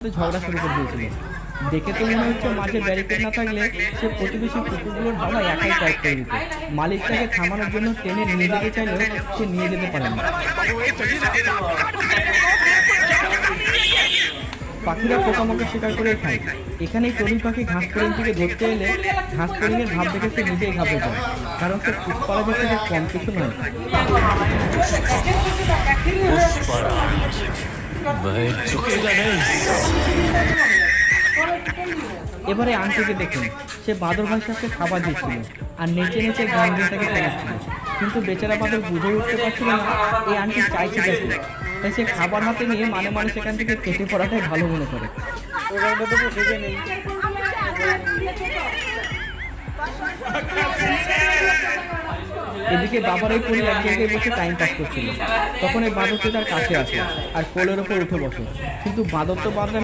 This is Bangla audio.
সাথে ঝগড়া শুরু করে দিয়েছিল। দেখে তো মনে হচ্ছে মাঝে ব্যারিকেড না থাকলে সে প্রতিবেশী কুকুরগুলোর ডালা একাই টাইপ করে দিত। মালিক তাকে থামানোর জন্য টেনে নিয়ে যেতে চাইলেও সে নিয়ে যেতে পারে না। পাখিরা পোকামাকড় শিকার করে খায়। এখানেই চড়ুই পাখি ঘাস ফড়িং থেকে ধরতে এলে ঘাস ফড়িংয়ের ভাব দেখে সে নিজেই ঘাবড়ে যায়, কারণ সে পুষ্পারাজের থেকে কম কিছু নয়। এবারে আন্টিকে দেখুন, সে বাদর ভাষাকে খাবার দিচ্ছিল আর নেচে নেচে গান দিয়ে তাকে ফেরাচ্ছিল, কিন্তু বেচারা বাদর বুঝে উঠতে পারছিল না এই আন্টি চাইছে দেখে। তাই সে খাবার হাতে নিয়ে মানে মানে সেখান থেকে কেটে পড়াটাই ভালো মনে করে। এদিকে বাবার এই পরি এক জায়গায় বসে টাইম পাস করছিল। তখন এই বাদরটি তার কাছে আসে আর কোলের ওপর উঠে বসে, কিন্তু বাদর তো বাদর